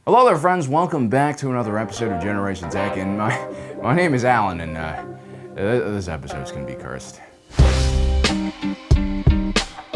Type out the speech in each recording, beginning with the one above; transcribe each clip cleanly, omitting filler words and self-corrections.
Hello there, friends. Welcome back to another episode of Generation Tech, and my name is Alan, and this episode's gonna be cursed.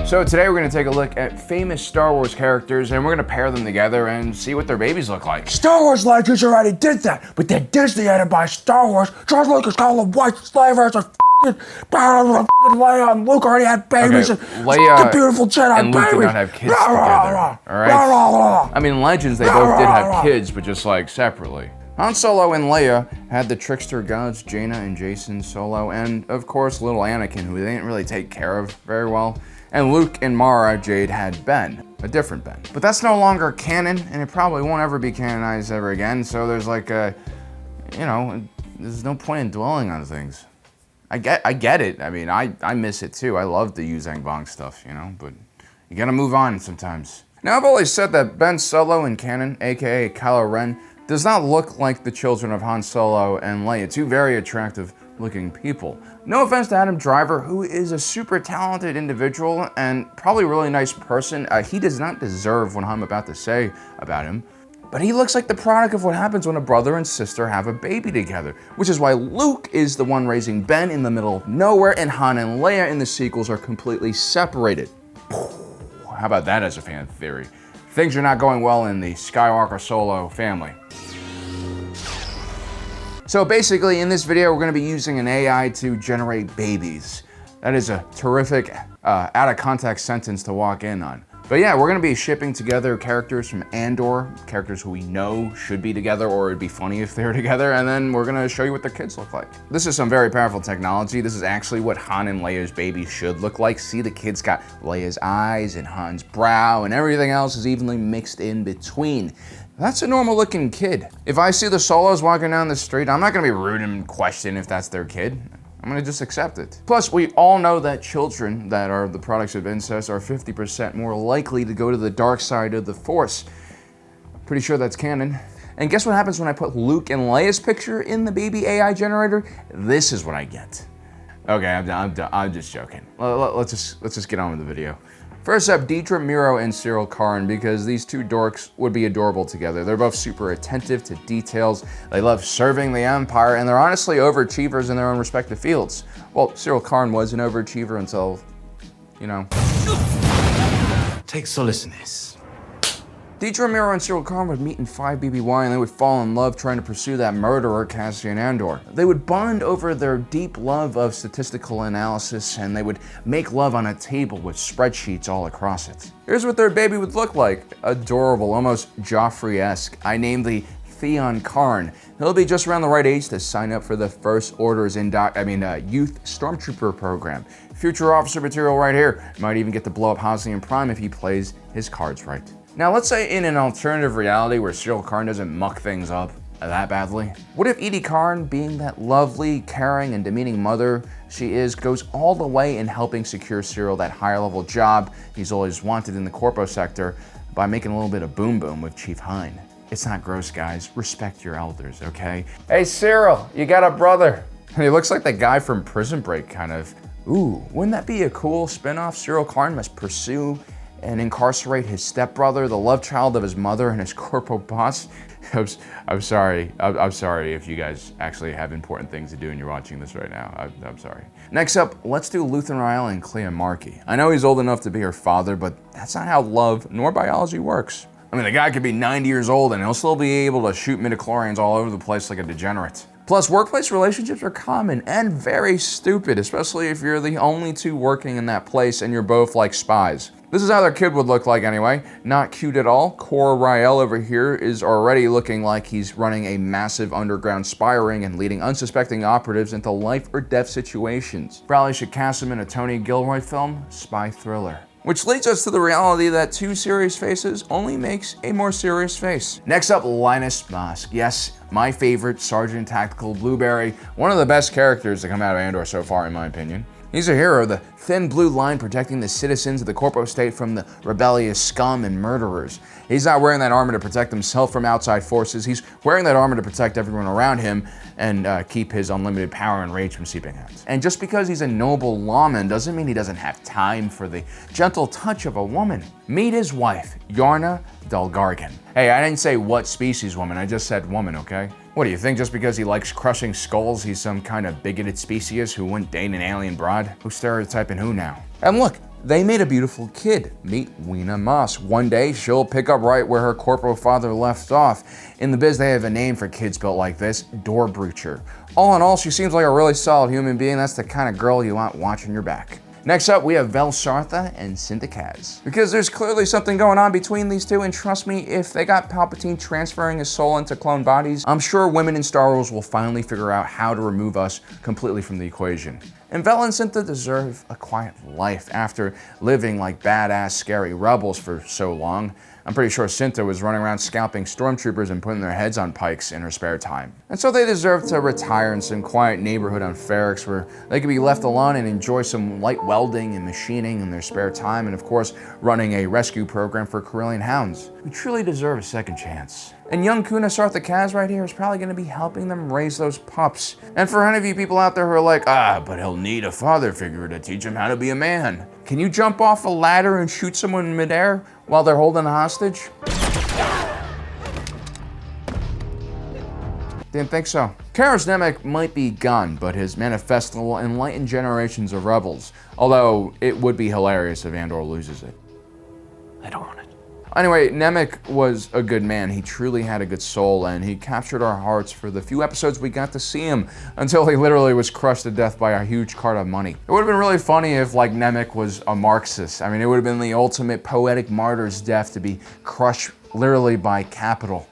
So today we're gonna take a look at famous Star Wars characters, and we're gonna pair them together and see what their babies look like. Star Wars Legends already did that, but then Disney had to buy Star Wars. George Lucas called them white slavers and Leia and Luke already had babies. Okay, Leia the beautiful Jedi and Luke babies. did not have kids together, alright? I mean, Legends, they both did have kids, but just like separately. Han Solo and Leia had the trickster gods Jaina and Jacen Solo, and of course little Anakin, who they didn't really take care of very well. And Luke and Mara Jade had Ben, a different Ben. But that's no longer canon, and it probably won't ever be canonized ever again, so there's like there's no point in dwelling on things. I get it. I mean, I miss it too. I love the Yuzang Bong stuff, but you gotta move on sometimes. Now, I've always said that Ben Solo in canon, aka Kylo Ren, does not look like the children of Han Solo and Leia, two very attractive looking people. No offense to Adam Driver, who is a super talented individual and probably a really nice person. He does not deserve what I'm about to say about him. But he looks like the product of what happens when a brother and sister have a baby together, which is why Luke is the one raising Ben in the middle of nowhere, and Han and Leia in the sequels are completely separated. How about that as a fan theory? Things are not going well in the Skywalker Solo family. So basically, in this video, we're gonna be using an AI to generate babies. That is a terrific, out of context sentence to walk in on. But yeah, we're gonna be shipping together characters from Andor, characters who we know should be together, or it'd be funny if they were together, and then we're gonna show you what their kids look like. This is some very powerful technology. This is actually what Han and Leia's baby should look like. See, the kid's got Leia's eyes and Han's brow, and everything else is evenly mixed in between. That's a normal looking kid. If I see the Solos walking down the street, I'm not gonna be rude and question if that's their kid. I'm gonna just accept it. Plus, we all know that children that are the products of incest are 50% more likely to go to the dark side of the Force. Pretty sure that's canon. And guess what happens when I put Luke and Leia's picture in the baby AI generator? This is what I get. Okay, I'm just joking. Let's just get on with the video. First up, Deedra, Miro, and Syril and Carn, because these two dorks would be adorable together. They're both super attentive to details, they love serving the Empire, and they're honestly overachievers in their own respective fields. Well, Syril and Carn was an overachiever until, Take solace in this. Deedra, Miro, and Syril and Carn would meet in 5BBY, and they would fall in love trying to pursue that murderer, Cassian and Bix. They would bond over their deep love of statistical analysis, and they would make love on a table with spreadsheets all across it. Here's what their baby would look like. Adorable, almost Joffrey-esque. I named the Theon Karn. He'll be just around the right age to sign up for the First Order's Youth Stormtrooper program. Future officer material right here. Might even get to blow up Hosnian Prime if he plays his cards right. Now, let's say in an alternative reality where Syril and Carn doesn't muck things up that badly. What if Edie Karn, being that lovely, caring, and demeaning mother she is, goes all the way in helping secure Syril that higher level job he's always wanted in the corpo sector by making a little bit of boom boom with Chief Hein? It's not gross, guys. Respect your elders, okay? Hey, Syril, you got a brother. He looks like the guy from Prison Break, kind of. Ooh, wouldn't that be a cool spinoff? Syril and Carn must pursue and incarcerate his stepbrother, the love child of his mother, and his corpo boss. I'm sorry. I'm sorry if you guys actually have important things to do and you're watching this right now. I'm sorry. Next up, let's do Luthen and Kleya Markey. I know he's old enough to be her father, but that's not how love nor biology works. I mean, the guy could be 90 years old and he'll still be able to shoot midichlorians all over the place like a degenerate. Plus, workplace relationships are common and very stupid, especially if you're the only two working in that place and you're both like spies. This is how their kid would look like anyway. Not cute at all. Cor Rael over here is already looking like he's running a massive underground spy ring and leading unsuspecting operatives into life or death situations. Probably should cast him in a Tony Gilroy film, spy thriller. Which leads us to the reality that two serious faces only makes a more serious face. Next up, Linus Mosk. Yes, my favorite Sergeant Tactical Blueberry, one of the best characters to come out of Andor so far in my opinion. He's a hero, the thin blue line protecting the citizens of the Corpo State from the rebellious scum and murderers. He's not wearing that armor to protect himself from outside forces. He's wearing that armor to protect everyone around him and keep his unlimited power and rage from seeping out. And just because he's a noble lawman doesn't mean he doesn't have time for the gentle touch of a woman. Meet his wife, Yarna Dalgargan. Hey, I didn't say what species woman, I just said woman, okay? What do you think, just because he likes crushing skulls, he's some kind of bigoted species who wouldn't date an alien broad? Who's stereotyping who now? And look, they made a beautiful kid. Meet Weena Mosk. One day, she'll pick up right where her corporal father left off. In the biz, they have a name for kids built like this, door breacher. All in all, she seems like a really solid human being. That's the kind of girl you want watching your back. Next up, we have Val Sartha and Sinta Kaz. Because there's clearly something going on between these two, and trust me, if they got Palpatine transferring his soul into clone bodies, I'm sure women in Star Wars will finally figure out how to remove us completely from the equation. And Val and Sinta deserve a quiet life after living like badass, scary rebels for so long. I'm pretty sure Sinta was running around scalping stormtroopers and putting their heads on pikes in her spare time. And so they deserve to retire in some quiet neighborhood on Ferrix where they can be left alone and enjoy some light welding and machining in their spare time, and of course, running a rescue program for Corellian hounds, who truly deserve a second chance. And young Kuna Sartha Kaz right here is probably going to be helping them raise those pups. And for any of you people out there who are like, but he'll need a father figure to teach him how to be a man. Can you jump off a ladder and shoot someone in midair while they're holding a hostage? Didn't think so. Kara's Nemik might be gone, but his manifesto will enlighten generations of rebels. Although, it would be hilarious if Andor loses it. I don't want it. Anyway, Nemik was a good man. He truly had a good soul, and he captured our hearts for the few episodes we got to see him, until he literally was crushed to death by a huge cart of money. It would have been really funny if, like, Nemik was a Marxist. I mean, it would have been the ultimate poetic martyr's death to be crushed literally by capital.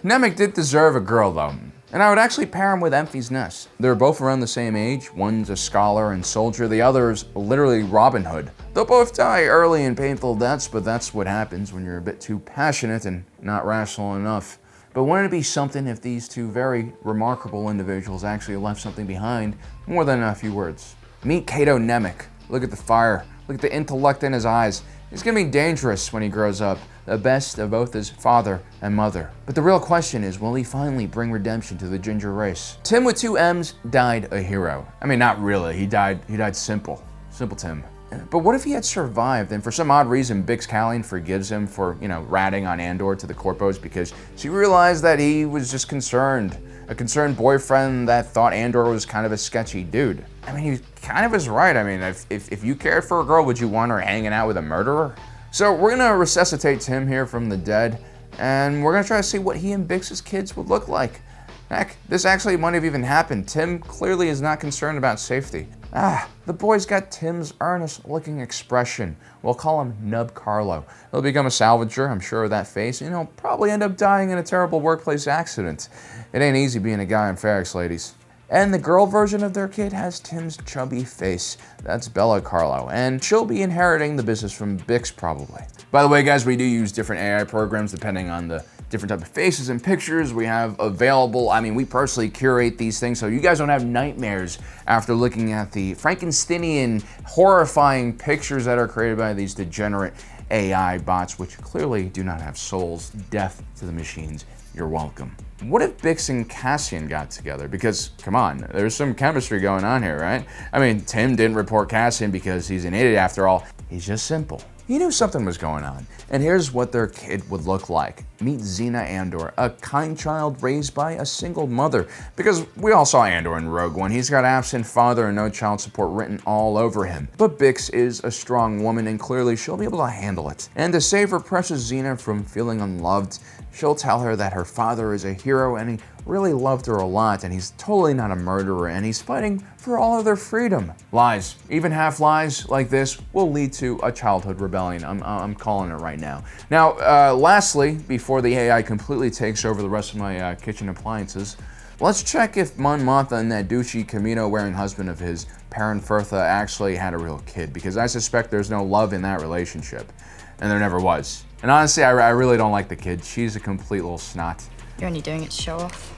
Nemik did deserve a girl, though. And I would actually pair him with Emphys Nest. They're both around the same age. One's a scholar and soldier, the other's literally Robin Hood. They'll both die early and painful deaths, but that's what happens when you're a bit too passionate and not rational enough. But wouldn't it be something if these two very remarkable individuals actually left something behind more than a few words? Meet Cato Nemik. Look at the fire. Look at the intellect in his eyes. He's gonna be dangerous when he grows up, the best of both his father and mother. But the real question is, will he finally bring redemption to the ginger race? Tim with 2 M's died a hero. I mean, not really, he died simple. Simple Tim. But what if he had survived and for some odd reason Bix Callian forgives him for, ratting on Andor to the Corpos because she realized that he was just concerned. A concerned boyfriend that thought Andor was kind of a sketchy dude. I mean, he kind of is right. I mean, if you cared for a girl, would you want her hanging out with a murderer? So we're gonna resuscitate Tim here from the dead, and we're gonna try to see what he and Bix's kids would look like. Heck, this actually might have even happened. Tim clearly is not concerned about safety. The boy's got Tim's earnest-looking expression. We'll call him Nub Carlo. He'll become a salvager, I'm sure of that face, and he'll probably end up dying in a terrible workplace accident. It ain't easy being a guy on Ferrix, ladies. And the girl version of their kid has Tim's chubby face. That's Bella Carlo, and she'll be inheriting the business from Bix, probably. By the way, guys, we do use different AI programs depending on the different type of faces and pictures we have available. I mean, we personally curate these things so you guys don't have nightmares after looking at the Frankensteinian, horrifying pictures that are created by these degenerate AI bots, which clearly do not have souls. Death to the machines. You're welcome. What if Bix and Cassian got together? Because, come on, there's some chemistry going on here, right? I mean, Tim didn't report Cassian because he's an idiot after all. He's just simple. He knew something was going on. And here's what their kid would look like. Meet Xena Andor, a kind child raised by a single mother. Because we all saw Andor in Rogue One. He's got absent father and no child support written all over him. But Bix is a strong woman and clearly she'll be able to handle it. And to save her precious Xena from feeling unloved, she'll tell her that her father is a hero and he really loved her a lot and he's totally not a murderer and he's fighting for all of their freedom. Lies, even half lies like this will lead to a childhood rebellion. I'm calling it right now. Now, lastly, before the AI completely takes over the rest of my kitchen appliances, let's check if Mon Mothma and that douchey Camino-wearing husband of his, Perrin Firtha, actually had a real kid, because I suspect there's no love in that relationship, and there never was. And honestly, I really don't like the kid. She's a complete little snot. You're only doing it to show off.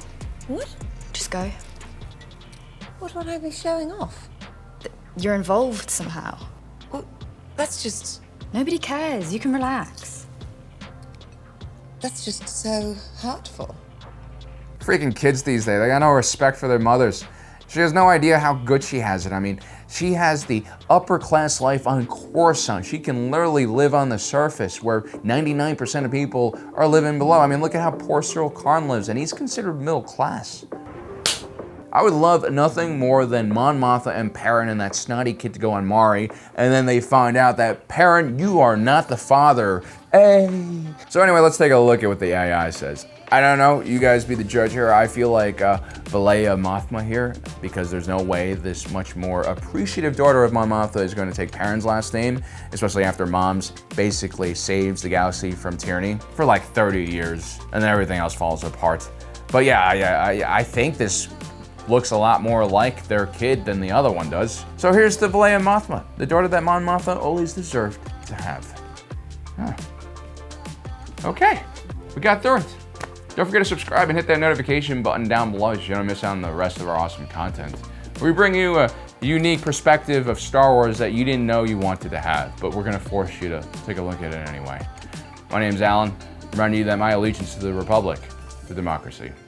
What? Just go. What would I be showing off? You're involved somehow. Well, that's just... Nobody cares. You can relax. That's just so hurtful. Freaking kids these days, they got no respect for their mothers. She has no idea how good she has it. I mean, she has the upper class life on Coruscant. She can literally live on the surface where 99% of people are living below. I mean, look at how poor Syril Karn lives, and he's considered middle class. I would love nothing more than Mon Mothma and Perrin and that snotty kid to go on Mari, and then they find out that, Perrin, you are not the father. Hey. So anyway, let's take a look at what the AI says. I don't know, you guys be the judge here. I feel like Val Mothma here, because there's no way this much more appreciative daughter of Mon Mothma is going to take Perrin's last name, especially after Mom's basically saves the galaxy from tyranny for like 30 years, and then everything else falls apart. But yeah, I think this looks a lot more like their kid than the other one does. So here's the Val Mothma, the daughter that Mon Mothma always deserved to have. Huh. Okay, we got through it. Don't forget to subscribe and hit that notification button down below so you don't miss out on the rest of our awesome content. We bring you a unique perspective of Star Wars that you didn't know you wanted to have, but we're gonna force you to take a look at it anyway. My name's Alan, reminding you that my allegiance to the Republic, to democracy.